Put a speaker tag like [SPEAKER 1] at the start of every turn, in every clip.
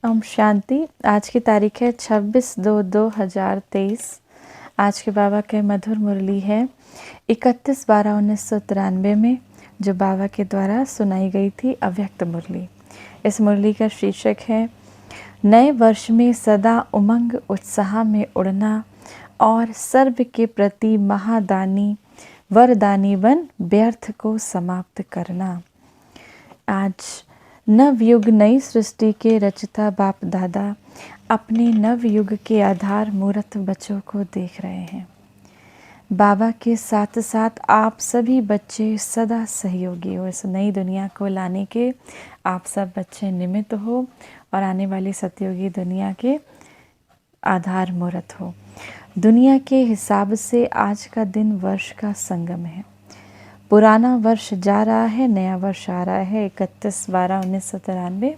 [SPEAKER 1] ओम शांति। आज की तारीख है 26/2/2023। आज के बाबा के मधुर मुरली है 31/12/1993 में, जो बाबा के द्वारा सुनाई गई थी अव्यक्त मुरली। इस मुरली का शीर्षक है नए वर्ष में सदा उमंग उत्साह में उड़ना और सर्व के प्रति महादानी वरदानी बन व्यर्थ को समाप्त करना। आज नवयुग नई सृष्टि के रचता बाप दादा अपने नवयुग के आधार मूर्त बच्चों को देख रहे हैं। बाबा के साथ साथ आप सभी बच्चे सदा सहयोगी हो। इस नई दुनिया को लाने के आप सब बच्चे निमित्त हो और आने वाली सतयुगी दुनिया के आधार मूर्त हो। दुनिया के हिसाब से आज का दिन वर्ष का संगम है। पुराना वर्ष जा रहा है, नया वर्ष आ रहा है। 31/12/1993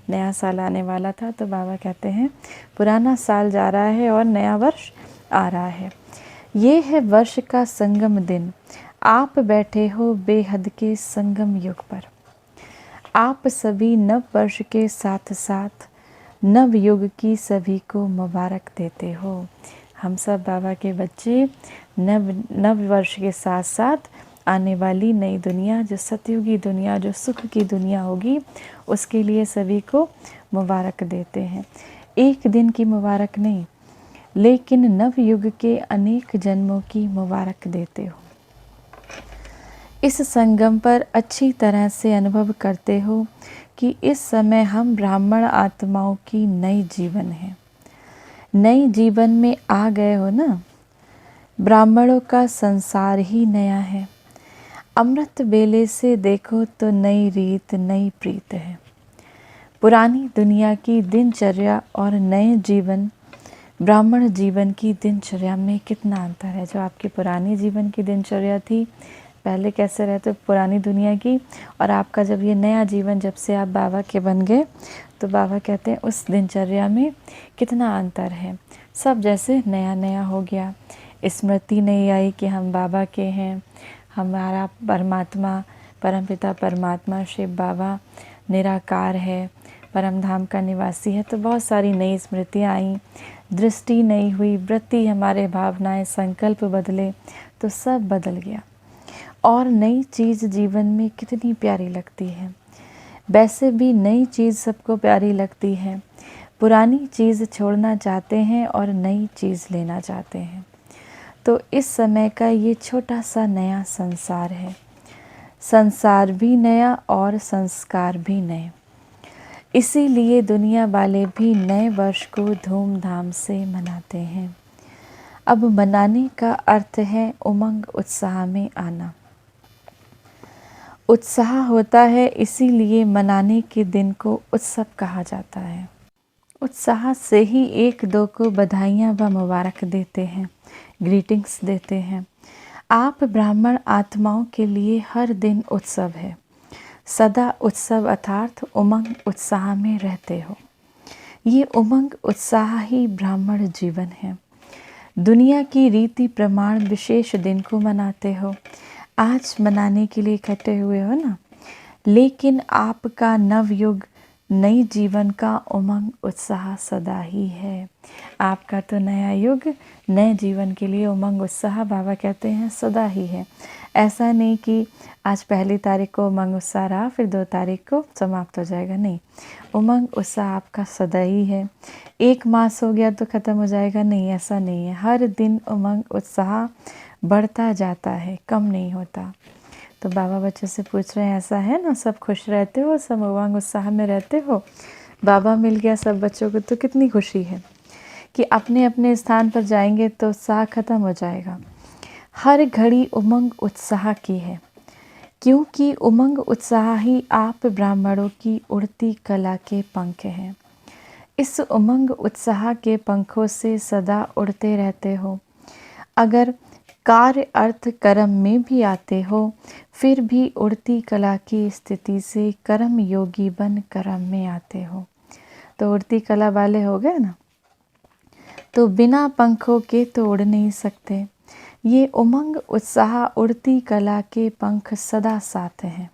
[SPEAKER 1] नया साल आने वाला था, तो बाबा कहते हैं पुराना साल जा रहा है और नया वर्ष आ रहा है। ये है वर्ष का संगम दिन। आप बैठे हो बेहद के संगम युग पर। आप सभी नव वर्ष के साथ साथ नव युग की सभी को मुबारक देते हो। हम सब बाबा के बच्चे नव वर्ष के साथ साथ आने वाली नई दुनिया, जो सतयुगी दुनिया, जो सुख की दुनिया होगी, उसके लिए सभी को मुबारक देते हैं। एक दिन की मुबारक नहीं, लेकिन नव युग के अनेक जन्मों की मुबारक देते हो। इस संगम पर अच्छी तरह से अनुभव करते हो कि इस समय हम ब्राह्मण आत्माओं की नई जीवन है। नई जीवन में आ गए हो ना। ब्राह्मणों का संसार ही नया है। अमृत बेले से देखो तो नई रीत नई प्रीत है। पुरानी दुनिया की दिनचर्या और नए जीवन ब्राह्मण जीवन की दिनचर्या में कितना अंतर है। जो आपकी पुरानी जीवन की दिनचर्या थी, पहले कैसे रहते पुरानी दुनिया की, और आपका जब ये नया जीवन, जब से आप बाबा के बन गए, तो बाबा कहते हैं उस दिनचर्या में कितना अंतर है। सब जैसे नया नया हो गया। स्मृति नहीं आई कि हम बाबा के हैं, हमारा परमात्मा, परमपिता परमात्मा शिव बाबा निराकार है, परम धाम का निवासी है। तो बहुत सारी नई स्मृतियाँ आई, दृष्टि नई हुई, वृत्ति, हमारे भावनाएं, संकल्प बदले, तो सब बदल गया। और नई चीज़ जीवन में कितनी प्यारी लगती है। वैसे भी नई चीज़ सबको प्यारी लगती है। पुरानी चीज़ छोड़ना चाहते हैं और नई चीज़ लेना चाहते हैं। तो इस समय का ये छोटा सा नया संसार है। संसार भी नया और संस्कार भी नए। इसीलिए दुनिया वाले भी नए वर्ष को धूमधाम से मनाते हैं। अब मनाने का अर्थ है उमंग उत्साह में आना। उत्साह होता है, इसीलिए मनाने के दिन को उत्सव कहा जाता है। उत्साह से ही एक दो को बधाइयाँ व मुबारक देते हैं, ग्रीटिंग्स देते हैं। आप ब्राह्मण आत्माओं के लिए हर दिन उत्सव है। सदा उत्सव अर्थात उमंग उत्साह में रहते हो। ये उमंग उत्साह ही ब्राह्मण जीवन है। दुनिया की रीति प्रमाण विशेष दिन को मनाते हो, आज मनाने के लिए इकट्ठे हुए हो ना। लेकिन आपका नवयुग नई जीवन का उमंग उत्साह सदा ही है। आपका तो नया युग नए जीवन के लिए उमंग उत्साह बाबा कहते हैं सदा ही है। ऐसा नहीं कि आज 1 तारीख को उमंग उत्साह रहा, फिर 2 तारीख को समाप्त हो जाएगा, नहीं। उमंग उत्साह आपका सदा ही है। 1 मास हो गया तो ख़त्म हो जाएगा, नहीं, ऐसा नहीं है। हर दिन उमंग उत्साह बढ़ता जाता है, कम नहीं होता। तो बाबा बच्चों से पूछ रहे हैं, ऐसा है ना, सब खुश रहते हो, सब उमंग उत्साह में रहते हो। बाबा मिल गया सब बच्चों को, तो कितनी खुशी है कि अपने अपने स्थान पर जाएंगे तो उत्साह खत्म हो जाएगा। हर घड़ी उमंग उत्साह की है, क्योंकि उमंग उत्साह ही आप ब्राह्मणों की उड़ती कला के पंख हैं। इस उमंग उत्साह के पंखों से सदा उड़ते रहते हो। अगर कार्य अर्थ कर्म में भी आते हो, फिर भी उड़ती कला की स्थिति से कर्म योगी बन कर्म में आते हो। तो उड़ती कला वाले हो गए ना, तो बिना पंखों के तो उड़ नहीं सकते। ये उमंग उत्साह उड़ती कला के पंख सदा साथ हैं।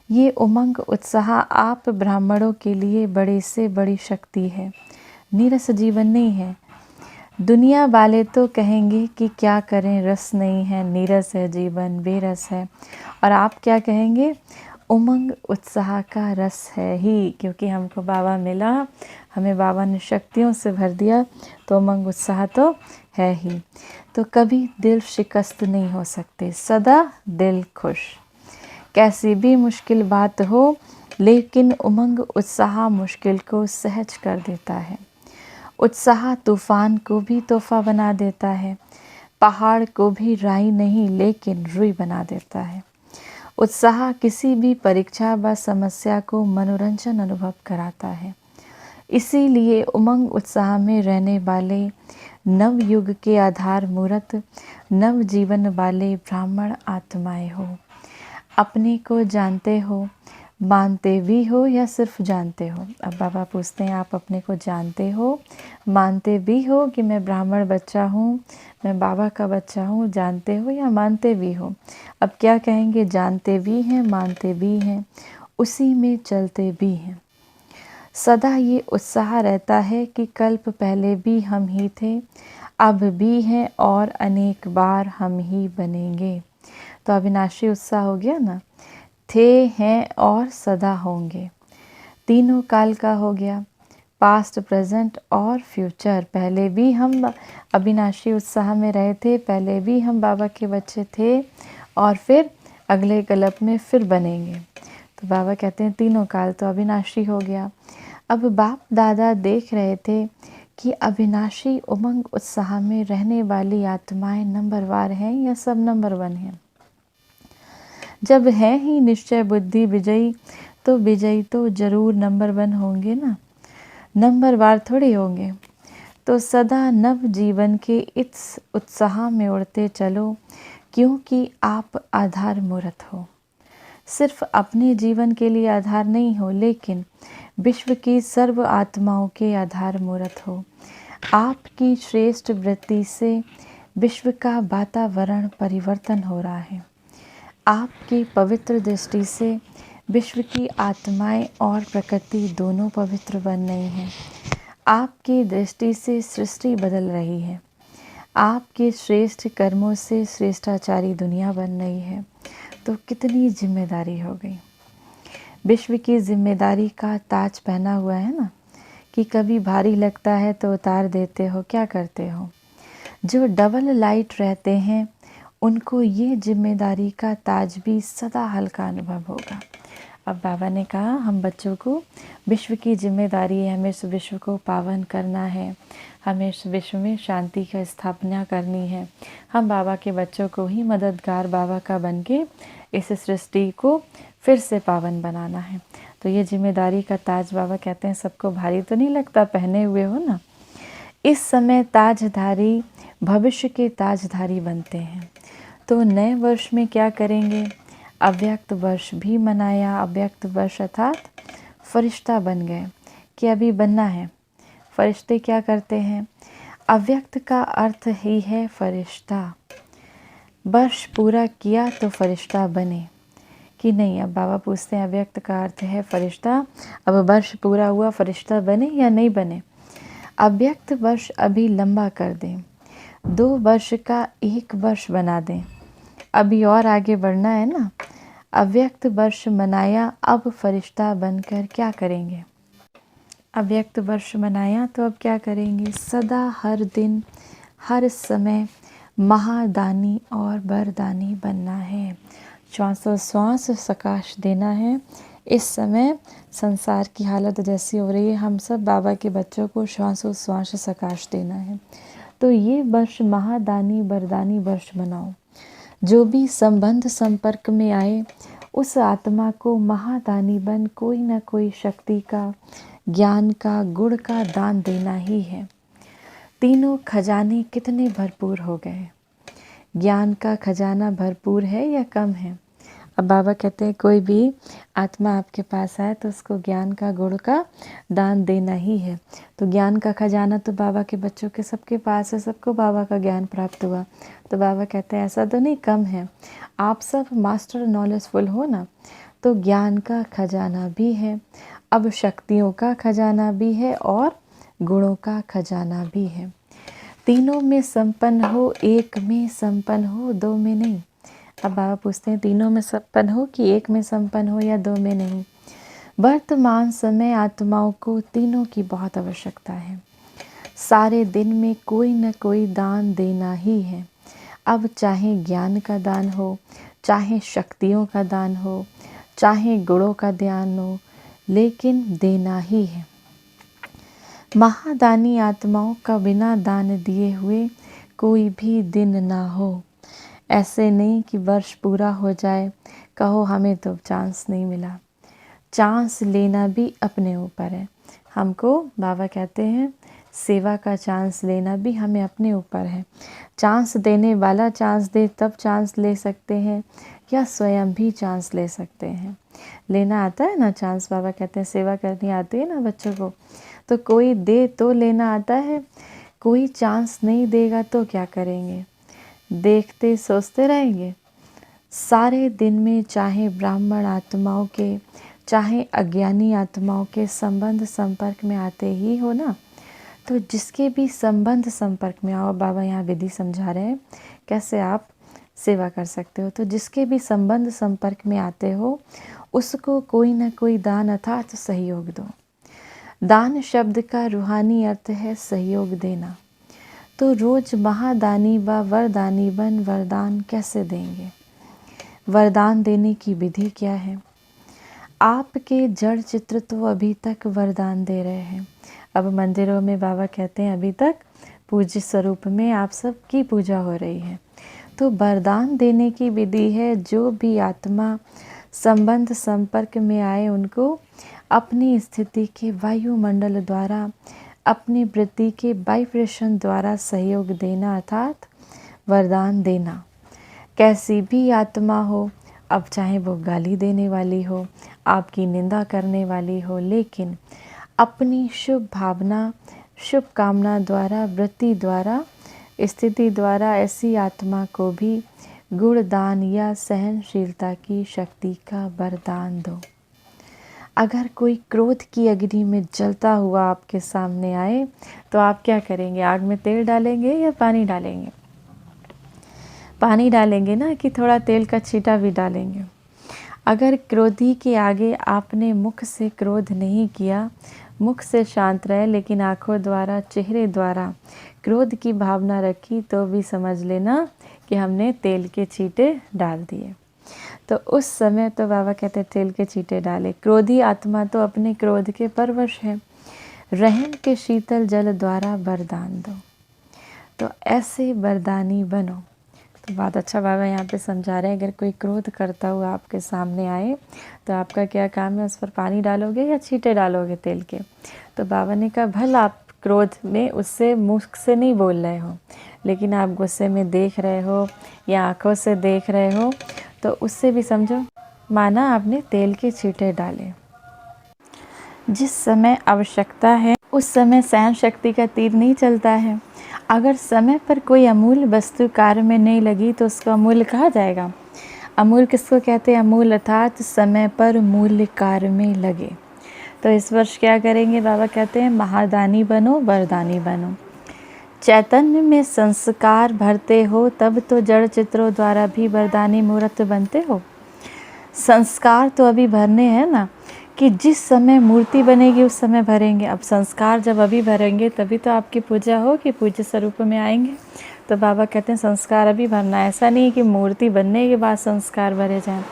[SPEAKER 1] ये उमंग उत्साह आप ब्राह्मणों के लिए बड़े से बड़ी शक्ति है, नीरस जीवन नहीं है। दुनिया वाले तो कहेंगे कि क्या करें, रस नहीं है, नीरस है जीवन, बेरस है। और आप क्या कहेंगे? उमंग उत्साह का रस है ही, क्योंकि हमको बाबा मिला, हमें बाबा ने शक्तियों से भर दिया, तो उमंग उत्साह तो है ही। तो कभी दिल शिकस्त नहीं हो सकते, सदा दिल खुश। कैसी भी मुश्किल बात हो, लेकिन उमंग उत्साह मुश्किल को सहज कर देता है। उत्साह तूफान को भी तोहफा बना देता है, पहाड़ को भी राई नहीं लेकिन रुई बना देता है। उत्साह किसी भी परीक्षा व समस्या को मनोरंजन अनुभव कराता है। इसीलिए उमंग उत्साह में रहने वाले नव युग के आधार मूर्त नव जीवन वाले ब्राह्मण आत्माएं हो। अपने को जानते हो, मानते भी हो या सिर्फ जानते हो? अब बाबा पूछते हैं, आप अपने को जानते हो, मानते भी हो कि मैं ब्राह्मण बच्चा हूँ, मैं बाबा का बच्चा हूँ, जानते हो या मानते भी हो? अब क्या कहेंगे? जानते भी हैं, मानते भी हैं, उसी में चलते भी हैं। सदा ये उत्साह रहता है कि कल्प पहले भी हम ही थे, अब भी हैं और अनेक बार हम ही बनेंगे। तो अविनाशी उत्साह हो गया ना, थे, हैं और सदा होंगे। तीनों काल का हो गया, पास्ट, प्रेजेंट और फ्यूचर। पहले भी हम अविनाशी उत्साह में रहे थे, पहले भी हम बाबा के बच्चे थे, और फिर अगले कल्प में फिर बनेंगे। तो बाबा कहते हैं तीनों काल तो अविनाशी हो गया। अब बाप दादा देख रहे थे कि अविनाशी उमंग उत्साह में रहने वाली आत्माएं नंबरवार हैं या सब नंबर 1 हैं। जब है ही निश्चय बुद्धि विजयी, तो विजयी तो जरूर नंबर 1 होंगे ना, नंबरवार थोड़ी होंगे। तो सदा नव जीवन के इस उत्साह में उड़ते चलो, क्योंकि आप आधार मूर्त हो। सिर्फ अपने जीवन के लिए आधार नहीं हो, लेकिन विश्व की सर्व आत्माओं के आधार मूर्त हो। आपकी श्रेष्ठ वृत्ति से विश्व का वातावरण परिवर्तन हो रहा है। आपकी पवित्र दृष्टि से विश्व की आत्माएं और प्रकृति दोनों पवित्र बन रही हैं। आपकी दृष्टि से सृष्टि बदल रही है। आपके श्रेष्ठ कर्मों से श्रेष्ठाचारी दुनिया बन रही है। तो कितनी जिम्मेदारी हो गई। विश्व की जिम्मेदारी का ताज पहना हुआ है ना, कि कभी भारी लगता है तो उतार देते हो, क्या करते हो? जो डबल लाइट रहते हैं उनको ये जिम्मेदारी का ताज भी सदा हल्का अनुभव होगा। अब बाबा ने कहा हम बच्चों को विश्व की जिम्मेदारी है, हमें इस विश्व को पावन करना है, हमें इस विश्व में शांति की स्थापना करनी है। हम बाबा के बच्चों को ही मददगार बाबा का बन के इस सृष्टि को फिर से पावन बनाना है। तो ये जिम्मेदारी का ताज बाबा कहते हैं सबको भारी तो नहीं लगता, पहने हुए हो ना। इस समय ताजधारी भविष्य के ताजधारी बनते हैं। तो नए वर्ष में क्या करेंगे? अव्यक्त वर्ष भी मनाया। अव्यक्त वर्ष अर्थात फरिश्ता बन गए कि अभी बनना है। फरिश्ते क्या करते हैं? अव्यक्त का अर्थ ही है फरिश्ता। वर्ष पूरा किया तो फरिश्ता बने कि नहीं? अब बाबा पूछते हैं अव्यक्त का अर्थ है फरिश्ता, अब वर्ष पूरा हुआ, फरिश्ता बने या नहीं बने? अव्यक्त वर्ष अभी लंबा कर दें, 2 वर्ष का 1 वर्ष बना दें, अभी और आगे बढ़ना है ना। अव्यक्त वर्ष मनाया, अब फरिश्ता बनकर क्या करेंगे? अव्यक्त वर्ष मनाया तो अब क्या करेंगे? सदा हर दिन हर समय महादानी और वरदानी बनना है। श्वासोश्वास सकाश देना है। इस समय संसार की हालत जैसी हो रही है, हम सब बाबा के बच्चों को श्वासोश्वास सकाश देना है। तो ये वर्ष महादानी वरदानी वर्ष मनाओ। जो भी संबंध संपर्क में आए उस आत्मा को महादानी बन कोई ना कोई शक्ति का, ज्ञान का, गुण का दान देना ही है। तीनों खजाने कितने भरपूर हो गए। ज्ञान का खजाना भरपूर है या कम है? अब बाबा कहते हैं कोई भी आत्मा आपके पास आए तो उसको ज्ञान का, गुण का दान देना ही है। तो ज्ञान का खजाना तो बाबा के बच्चों के सबके पास है, सबको बाबा का ज्ञान प्राप्त हुआ। तो बाबा कहते हैं ऐसा तो नहीं कम है, आप सब मास्टर नॉलेजफुल हो ना, तो ज्ञान का खजाना भी है, अब शक्तियों का खजाना भी है और गुणों का खजाना भी है। तीनों में संपन्न हो, एक में संपन्न हो, दो में नहीं। अब बाबा पूछते हैं तीनों में संपन्न हो कि एक में संपन्न हो या दो में नहीं। वर्तमान समय आत्माओं को तीनों की बहुत आवश्यकता है। सारे दिन में कोई न कोई दान देना ही है। अब चाहे ज्ञान का दान हो, चाहे शक्तियों का दान हो, चाहे गुणों का दान हो, लेकिन देना ही है। महादानी आत्माओं का बिना दान दिए हुए कोई भी दिन ना हो। ऐसे नहीं कि वर्ष पूरा हो जाए, कहो हमें तो चांस नहीं मिला। चांस लेना भी अपने ऊपर है। हमको बाबा कहते हैं सेवा का चांस लेना भी हमें अपने ऊपर है। चांस देने वाला चांस दे तब चांस ले सकते हैं, या स्वयं भी चांस ले सकते हैं। लेना आता है ना चांस, बाबा कहते हैं सेवा करनी आती है ना बच्चों को, तो कोई दे तो लेना आता है। कोई चांस नहीं देगा तो क्या करेंगे, देखते सोचते रहेंगे। सारे दिन में चाहे ब्राह्मण आत्माओं के, चाहे अज्ञानी आत्माओं के संबंध संपर्क में आते ही हो ना, तो जिसके भी संबंध संपर्क में आओ, बाबा यहाँ विधि समझा रहे हैं कैसे आप सेवा कर सकते हो। तो जिसके भी संबंध संपर्क में आते हो उसको कोई ना कोई दान अर्थात सहयोग दो। दान शब्द का रूहानी अर्थ है सहयोग देना। तो रोज महादानी व वरदानी बन वरदान कैसे देंगे? वरदान देने की विधि क्या है? आपके जड़ चित्र तो अभी तक वरदान दे रहे हैं। अब मंदिरों में बाबा कहते हैं अभी तक पूज्य स्वरूप में आप सब की पूजा हो रही है। तो वरदान देने की विधि है, जो भी आत्मा संबंध संपर्क में आए उनको अपनी स्थिति के वायुमंडल द्वारा, अपनी वृत्ति के वाइब्रेशन द्वारा सहयोग देना अर्थात वरदान देना। कैसी भी आत्मा हो, अब चाहे वो गाली देने वाली हो, आपकी निंदा करने वाली हो, लेकिन अपनी शुभ भावना, शुभ कामना द्वारा, वृत्ति द्वारा, स्थिति द्वारा ऐसी आत्मा को भी गुणदान या सहनशीलता की शक्ति का वरदान दो। अगर कोई क्रोध की अग्नि में जलता हुआ आपके सामने आए तो आप क्या करेंगे? आग में तेल डालेंगे या पानी डालेंगे? पानी डालेंगे ना, कि थोड़ा तेल का छींटा भी डालेंगे। अगर क्रोधी के आगे आपने मुख से क्रोध नहीं किया, मुख से शांत रहे, लेकिन आँखों द्वारा, चेहरे द्वारा क्रोध की भावना रखी, तो भी समझ लेना कि हमने तेल के छींटे डाल दिए। तो उस समय तो बाबा कहते तेल के छींटे डाले। क्रोधी आत्मा तो अपने क्रोध के परवश है। रहम के शीतल जल द्वारा वरदान दो। तो ऐसे वरदानी बनो। तो बात अच्छा बाबा यहाँ पे समझा रहे हैं, अगर कोई क्रोध करता हुआ आपके सामने आए तो आपका क्या काम है? उस पर पानी डालोगे या छींटे डालोगे तेल के? तो बाबा ने कहा भला आप क्रोध में उससे मुख से नहीं बोल रहे हो, लेकिन आप गुस्से में देख रहे हो या आँखों से देख रहे हो, तो उससे भी समझो माना आपने तेल के छींटे डाले। जिस समय आवश्यकता है उस समय सहन शक्ति का तीर नहीं चलता है। अगर समय पर कोई अमूल्य वस्तु कार्य में नहीं लगी तो उसका अमूल्य कहा जाएगा। अमूल्य किसको कहते हैं? अमूल्य अर्थात समय पर मूल्य कार्य में लगे। तो इस वर्ष क्या करेंगे? बाबा कहते हैं महादानी बनो, वरदानी बनो। चैतन्य में संस्कार भरते हो तब तो जड़ चित्रों द्वारा भी वरदानी मूर्त बनते हो। संस्कार तो अभी भरने हैं ना, कि जिस समय मूर्ति बनेगी उस समय भरेंगे। अब संस्कार जब अभी भरेंगे तभी तो आपकी पूजा होगी, पूज्य स्वरूप में आएंगे। तो बाबा कहते हैं संस्कार अभी भरना है। ऐसा नहीं कि मूर्ति बनने के बाद संस्कार भरे जाएं।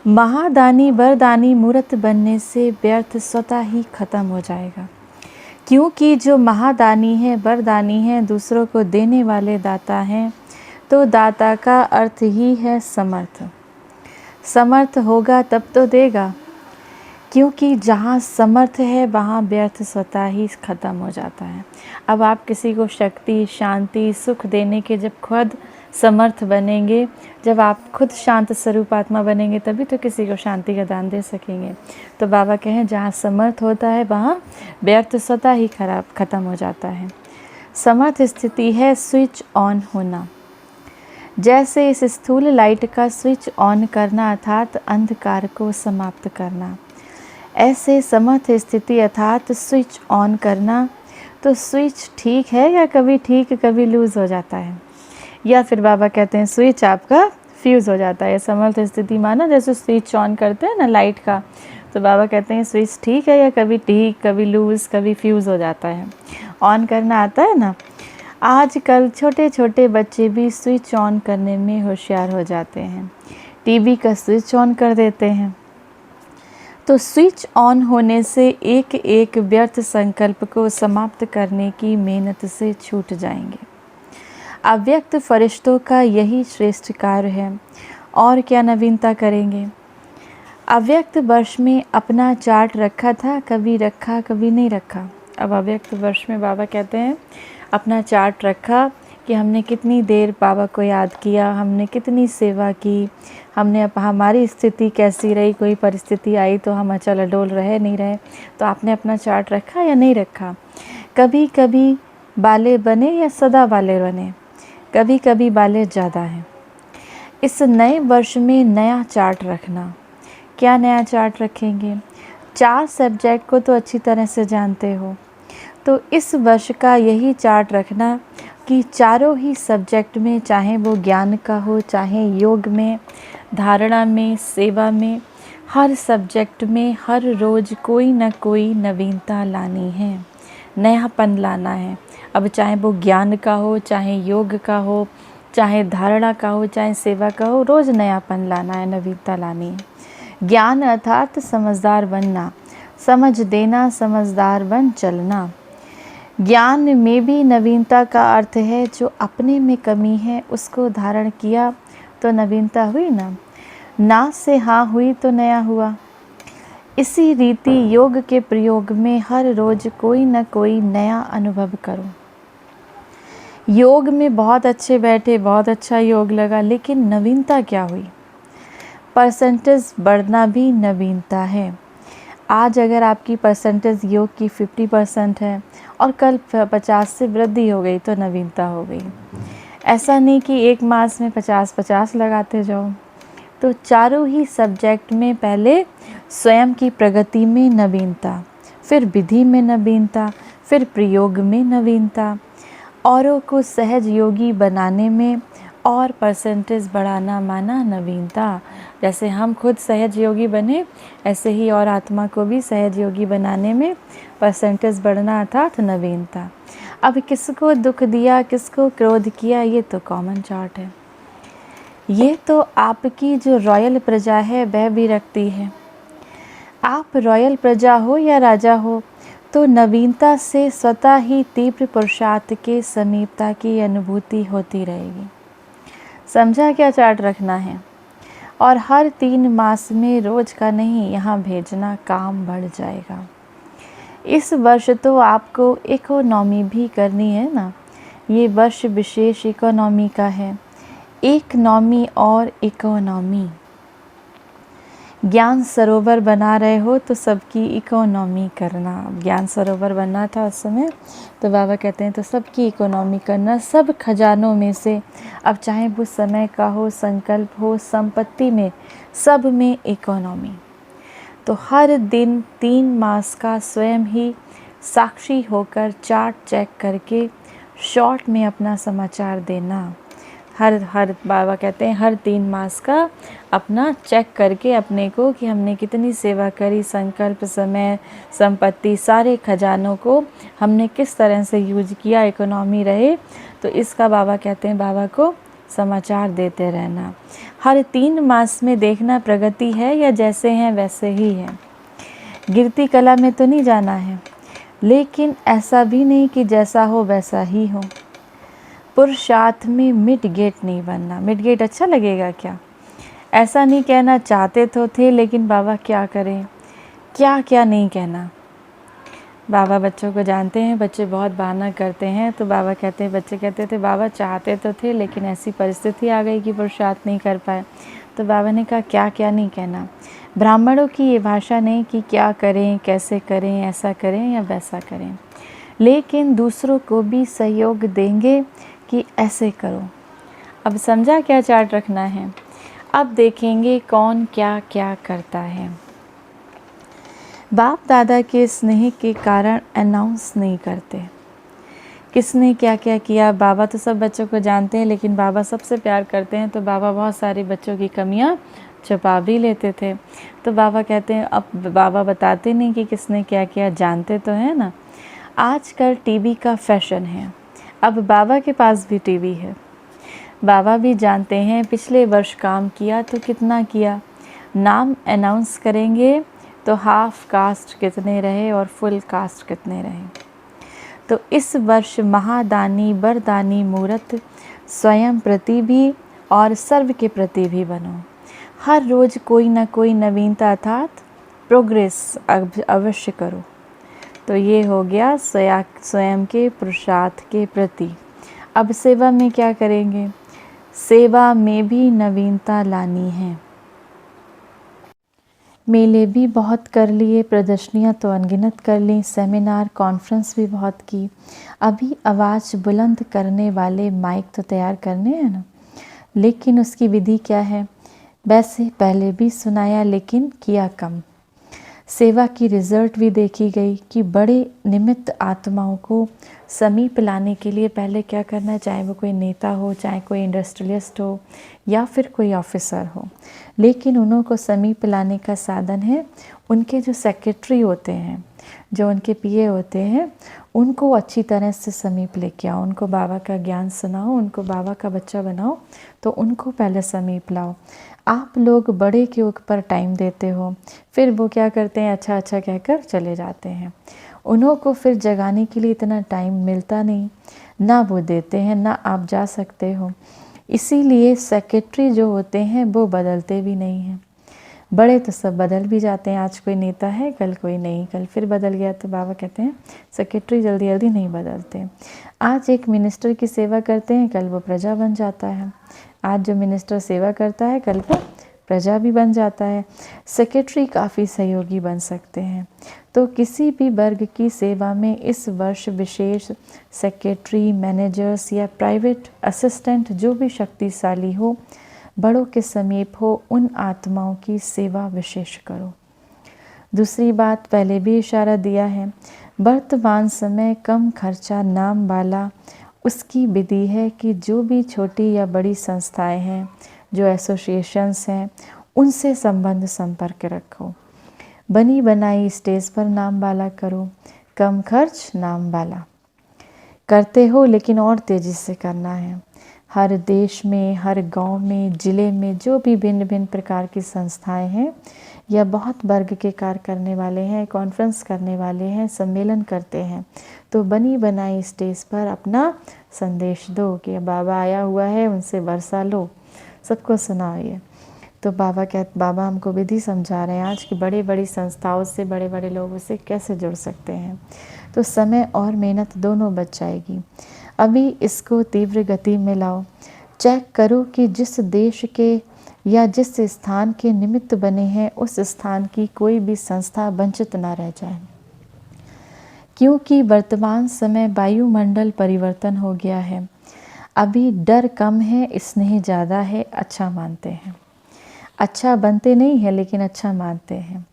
[SPEAKER 1] महादानी वरदानी मूर्त बनने से व्यर्थ स्वतः ही खत्म हो जाएगा, क्योंकि जो महादानी है, वरदानी है, दूसरों को देने वाले दाता हैं। तो दाता का अर्थ ही है समर्थ। समर्थ होगा तब तो देगा, क्योंकि जहाँ समर्थ है वहाँ व्यर्थ स्वतः ही खत्म हो जाता है। अब आप किसी को शक्ति, शांति, सुख देने के जब खुद समर्थ बनेंगे, जब आप खुद शांत स्वरूप आत्मा बनेंगे, तभी तो किसी को शांति का दान दे सकेंगे। तो बाबा कहें जहाँ समर्थ होता है वहाँ व्यर्थ स्वतः ही खत्म हो जाता है। समर्थ स्थिति है स्विच ऑन होना। जैसे इस स्थूल लाइट का स्विच ऑन करना अर्थात अंधकार को समाप्त करना, ऐसे समर्थ स्थिति अर्थात स्विच ऑन करना। तो स्विच ठीक है या कभी ठीक कभी लूज़ हो जाता है, या फिर बाबा कहते हैं स्विच आपका फ्यूज़ हो जाता है। समर्थ स्थिति माना जैसे स्विच ऑन करते हैं ना लाइट का, तो बाबा कहते हैं स्विच ठीक है या कभी ठीक कभी लूज़ कभी फ्यूज़ हो जाता है। ऑन करना आता है ना। आजकल छोटे छोटे बच्चे भी स्विच ऑन करने में होशियार हो जाते हैं, टीवी का स्विच ऑन कर देते हैं। तो स्विच ऑन होने से एक एक व्यर्थ संकल्प को समाप्त करने की मेहनत से छूट जाएंगे। अव्यक्त फरिश्तों का यही श्रेष्ठ कार्य है, और क्या नवीनता करेंगे। अव्यक्त वर्ष में अपना चार्ट रखा था, कभी रखा कभी नहीं रखा। अब अव्यक्त वर्ष में बाबा कहते हैं अपना चार्ट रखा कि हमने कितनी देर बाबा को याद किया, हमने कितनी सेवा की, हमने हमारी स्थिति कैसी रही, कोई परिस्थिति आई तो हम अचल अडोल रहे नहीं रहे। तो आपने अपना चार्ट रखा या नहीं रखा। कभी कभी बाले बने या सदा बाले बने, कभी कभी बाले ज़्यादा हैं। इस नए वर्ष में नया चार्ट रखना। क्या नया चार्ट रखेंगे। 4 सब्जेक्ट को तो अच्छी तरह से जानते हो, तो इस वर्ष का यही चार्ट रखना कि चारों ही सब्जेक्ट में, चाहे वो ज्ञान का हो, चाहे योग में, धारणा में, सेवा में, हर सब्जेक्ट में हर रोज़ कोई ना कोई नवीनता लानी है, नयापन लाना है। अब चाहे वो ज्ञान का हो, चाहे योग का हो, चाहे धारणा का हो, चाहे सेवा का हो, रोज़ नयापन लाना है, नवीनता लानी है। ज्ञान अर्थात समझदार बनना, समझ देना, समझदार बन चलना। ज्ञान में भी नवीनता का अर्थ है जो अपने में कमी है उसको धारण किया तो नवीनता हुई ना से हाँ हुई तो नया हुआ। इसी रीति योग के प्रयोग में हर रोज कोई न कोई नया अनुभव करो। योग में बहुत अच्छे बैठे, बहुत अच्छा योग लगा, लेकिन नवीनता क्या हुई। परसेंटेज बढ़ना भी नवीनता है। आज अगर आपकी परसेंटेज योग की 50% है और कल 50 से वृद्धि हो गई तो नवीनता हो गई। ऐसा नहीं कि एक मास में 50-50 लगाते जाओ। तो चारों ही सब्जेक्ट में पहले स्वयं की प्रगति में नवीनता, फिर विधि में नवीनता, फिर प्रयोग में नवीनता, औरों को सहज योगी बनाने में और परसेंटेज बढ़ाना माना नवीनता। जैसे हम खुद सहज योगी बने, ऐसे ही और आत्मा को भी सहज योगी बनाने में परसेंटेज बढ़ना अर्थात नवीनता। अब किसको दुख दिया, किसको क्रोध किया, ये तो कॉमन चार्ट है। ये तो आपकी जो रॉयल प्रजा है वह भी रखती है। आप रॉयल प्रजा हो या राजा हो, तो नवीनता से स्वतः ही तीव्र पुरुषार्थ के समीपता की अनुभूति होती रहेगी। समझा क्या चार्ट रखना है। और हर 3 मास में रोज का नहीं यहाँ भेजना, काम बढ़ जाएगा। इस वर्ष तो आपको इकोनॉमी भी करनी है ना। ये वर्ष विशेष इकोनॉमी का है। एक नॉमी और इकोनॉमी। ज्ञान सरोवर बना रहे हो तो सबकी इकोनॉमी करना। ज्ञान सरोवर बनना था उस समय, तो बाबा कहते हैं तो सबकी इकोनॉमी करना, सब खजानों में से। अब चाहे वो समय का हो, संकल्प हो, संपत्ति में, सब में इकोनॉमी। तो हर दिन 3 मास का स्वयं ही साक्षी होकर चार्ट चेक करके शॉर्ट में अपना समाचार देना। हर बाबा कहते हैं हर 3 मास का अपना चेक करके अपने को कि हमने कितनी सेवा करी, संकल्प, समय, संपत्ति, सारे खजानों को हमने किस तरह से यूज किया, इकोनॉमी रहे। तो इसका बाबा कहते हैं बाबा को समाचार देते रहना। हर 3 मास में देखना प्रगति है या जैसे हैं वैसे ही है। गिरती कला में तो नहीं जाना है, लेकिन ऐसा भी नहीं कि जैसा हो वैसा ही हो। पुरुषार्थ में मिड गेट नहीं बनना। मिड गेट अच्छा लगेगा क्या। ऐसा नहीं कहना चाहते तो थे लेकिन बाबा क्या करें, क्या क्या नहीं कहना। बाबा बच्चों को जानते हैं, बच्चे बहुत बहाना करते हैं, तो बाबा कहते हैं, बच्चे कहते थे बाबा चाहते तो थे लेकिन ऐसी परिस्थिति आ गई कि पुरुषार्थ नहीं कर पाए। तो बाबा ने कहा क्या क्या नहीं कहना। ब्राह्मणों की ये भाषा नहीं कि क्या करें, कैसे करें, ऐसा करें या वैसा करें, लेकिन दूसरों को भी सहयोग देंगे कि ऐसे करो। अब समझा क्या चार्ट रखना है। अब देखेंगे कौन क्या क्या करता है। बाप दादा के स्नेह के कारण अनाउंस नहीं करते किसने क्या क्या किया। बाबा तो सब बच्चों को जानते हैं, लेकिन बाबा सबसे प्यार करते हैं, तो बाबा बहुत सारे बच्चों की कमियां छुपा भी लेते थे। तो बाबा कहते हैं अब बाबा बताते नहीं कि किसने क्या किया, जानते तो हैं ना। आजकल टीवी का फैशन है, अब बाबा के पास भी टीवी है। बाबा भी जानते हैं पिछले वर्ष काम किया तो कितना किया। नाम अनाउंस करेंगे तो हाफ कास्ट कितने रहे और फुल कास्ट कितने रहे। तो इस वर्ष महादानी वरदानी मूर्त स्वयं प्रति भी और सर्व के प्रति भी बनो। हर रोज़ कोई ना कोई नवीनता अर्थात प्रोग्रेस अवश्य करो। तो ये हो गया स्वयं के पुरुषार्थ के प्रति। अब सेवा में क्या करेंगे, सेवा में भी नवीनता लानी है। मेले भी बहुत कर लिए, प्रदर्शनियाँ तो अनगिनत कर ली, सेमिनार कॉन्फ्रेंस भी बहुत की। अभी आवाज़ बुलंद करने वाले माइक तो तैयार करने हैं ना, लेकिन उसकी विधि क्या है। वैसे पहले भी सुनाया लेकिन किया कम। सेवा की रिज़ल्ट भी देखी गई कि बड़े निमित्त आत्माओं को समीप लाने के लिए पहले क्या करना है, चाहे वो कोई नेता हो, चाहे कोई इंडस्ट्रियलिस्ट हो या फिर कोई ऑफिसर हो, लेकिन उन्हों को समीप लाने का साधन है उनके जो सेक्रेटरी होते हैं, जो उनके पीए होते हैं, उनको अच्छी तरह से समीप लेके आओ, उनको बाबा का ज्ञान सुनाओ, उनको बाबा का बच्चा बनाओ, तो उनको पहले समीप लाओ। आप लोग बड़े के ऊपर टाइम देते हो, फिर वो क्या करते हैं, अच्छा अच्छा कहकर चले जाते हैं। उन्हों को फिर जगाने के लिए इतना टाइम मिलता नहीं, ना वो देते हैं ना आप जा सकते हो। इसीलिए सेक्रेटरी जो होते हैं वो बदलते भी नहीं हैं। बड़े तो सब बदल भी जाते हैं, आज कोई नेता है कल कोई नहीं, कल फिर बदल गया। तो बाबा कहते हैं सेक्रेटरी जल्दी जल्दी नहीं बदलते। आज एक मिनिस्टर की सेवा करते हैं, कल वो प्रजा बन जाता है। आज जो मिनिस्टर सेवा करता है कल वो प्रजा भी बन जाता है। सेक्रेटरी काफ़ी सहयोगी बन सकते हैं। तो किसी भी वर्ग की सेवा में इस वर्ष विशेष सेक्रेटरी, मैनेजर्स या प्राइवेट असिस्टेंट जो भी शक्तिशाली हो, बड़ों के समीप हो, उन आत्माओं की सेवा विशेष करो। दूसरी बात पहले भी इशारा दिया है, वर्तमान समय कम खर्चा नाम वाला उसकी विधि है कि जो भी छोटी या बड़ी संस्थाएं हैं, जो एसोसिएशंस हैं, उनसे संबंध संपर्क रखो। बनी बनाई स्टेज पर नाम वाला करो, कम खर्च नाम वाला करते हो, लेकिन और तेज़ी से करना है। हर देश में, हर गांव में, ज़िले में जो भी भिन्न भिन्न प्रकार की संस्थाएं हैं या बहुत वर्ग के कार्य करने वाले हैं, कॉन्फ्रेंस करने वाले हैं, सम्मेलन करते हैं, तो बनी बनाई स्टेज पर अपना संदेश दो कि बाबा आया हुआ है, उनसे वर्षा लो, सबको सुनाइए। तो बाबा हमको विधि समझा रहे हैं आज कि बड़ी बड़ी संस्थाओं से, बड़े बड़े लोगों से कैसे जुड़ सकते हैं। तो समय और मेहनत दोनों बच जाएगी। अभी इसको तीव्र गति में लाओ। चेक करो कि जिस देश के या जिस स्थान के निमित्त बने हैं, उस स्थान की कोई भी संस्था वंचित ना रह जाए, क्योंकि वर्तमान समय वायुमंडल परिवर्तन हो गया है। अभी डर कम है, स्नेह ज़्यादा है, अच्छा मानते हैं। अच्छा बनते नहीं है लेकिन अच्छा मानते हैं।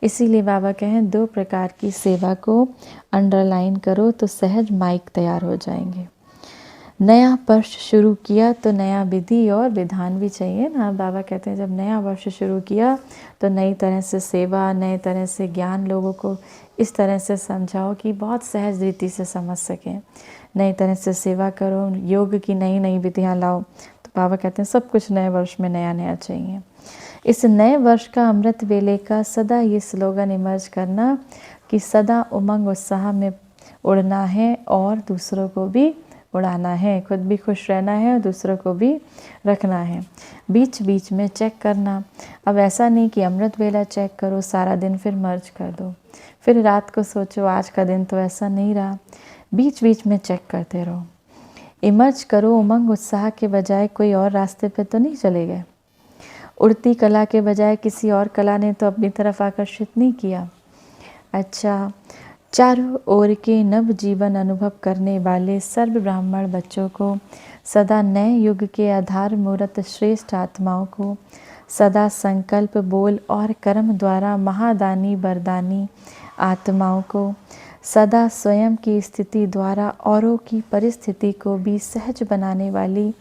[SPEAKER 1] इसीलिए बाबा कहें 2 प्रकार की सेवा को अंडरलाइन करो तो सहज माइक तैयार हो जाएंगे। नया वर्ष शुरू किया तो नया विधि और विधान भी चाहिए ना। बाबा कहते हैं जब नया वर्ष शुरू किया तो नई तरह से सेवा, नए तरह से ज्ञान लोगों को इस तरह से समझाओ कि बहुत सहज रीति से समझ सकें। नई तरह से सेवा करो, योग की नई नई विधियाँ लाओ। तो बाबा कहते हैं सब कुछ नए वर्ष में नया नया चाहिए। इस नए वर्ष का अमृत वेले का सदा ये स्लोगन इमर्ज करना कि सदा उमंग उत्साह में उड़ना है और दूसरों को भी उड़ाना है, खुद भी खुश रहना है और दूसरों को भी रखना है। बीच बीच में चेक करना। अब ऐसा नहीं कि अमृत वेला चेक करो सारा दिन फिर मर्ज कर दो, फिर रात को सोचो आज का दिन तो ऐसा नहीं रहा। बीच बीच में चेक करते रहो, इमर्ज करो। उमंग उत्साह के बजाय कोई और रास्ते पे तो नहीं चले गए। उड़ती कला के बजाय किसी और कला ने तो अपनी तरफ आकर्षित नहीं किया। अच्छा, चारों ओर के नव जीवन अनुभव करने वाले सर्व ब्राह्मण बच्चों को सदा नए युग के आधार मूर्त श्रेष्ठ आत्माओं को सदा संकल्प, बोल और कर्म द्वारा महादानी वरदानी आत्माओं को सदा स्वयं की स्थिति द्वारा औरों की परिस्थिति को भी सहज बनाने वाली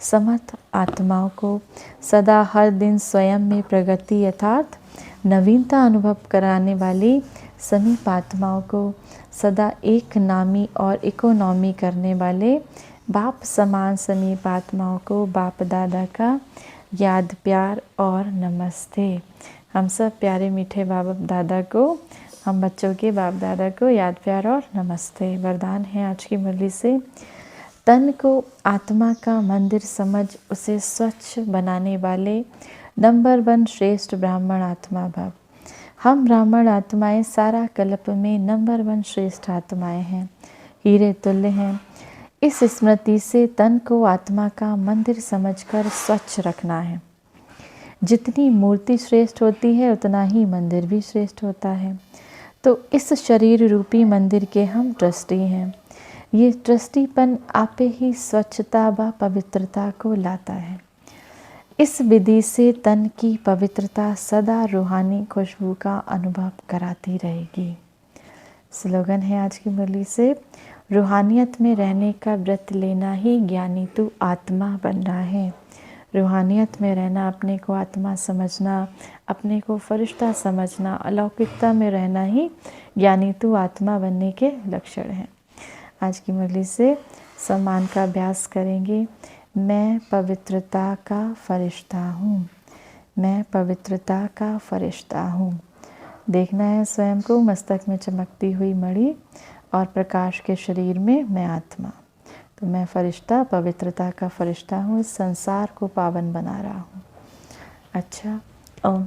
[SPEAKER 1] समर्थ आत्माओं को सदा हर दिन स्वयं में प्रगति अर्थात नवीनता अनुभव कराने वाली समीप आत्माओं को सदा एक नामी और इकोनॉमी करने वाले बाप समान समीप आत्माओं को बाप दादा का याद, प्यार और नमस्ते। हम सब प्यारे मीठे बाप दादा को, हम बच्चों के बाप दादा को याद, प्यार और नमस्ते। वरदान है आज की मुरली से, तन को आत्मा का मंदिर समझ उसे स्वच्छ बनाने वाले नंबर 1 श्रेष्ठ ब्राह्मण आत्मा भव। हम ब्राह्मण आत्माएं सारा कल्प में नंबर 1 श्रेष्ठ आत्माएं हैं, हीरे तुल्य हैं। इस स्मृति से तन को आत्मा का मंदिर समझकर स्वच्छ रखना है। जितनी मूर्ति श्रेष्ठ होती है उतना ही मंदिर भी श्रेष्ठ होता है। तो इस शरीर रूपी मंदिर के हम ट्रस्टी हैं। ये ट्रस्टीपन आपे ही स्वच्छता व पवित्रता को लाता है। इस विधि से तन की पवित्रता सदा रूहानी खुशबू का अनुभव कराती रहेगी। स्लोगन है आज की मुरली से, रूहानियत में रहने का व्रत लेना ही ज्ञानी तू आत्मा बनना है। रूहानियत में रहना, अपने को आत्मा समझना, अपने को फरिश्ता समझना, अलौकिकता में रहना ही ज्ञानी तू आत्मा बनने के लक्षण हैं। आज की मुरली से सम्मान का अभ्यास करेंगे। मैं पवित्रता का फरिश्ता हूँ, मैं पवित्रता का फरिश्ता हूँ। देखना है स्वयं को मस्तक में चमकती हुई मणि और प्रकाश के शरीर में मैं आत्मा। तो मैं फरिश्ता, पवित्रता का फरिश्ता हूँ, इस संसार को पावन बना रहा हूँ। अच्छा, ओम।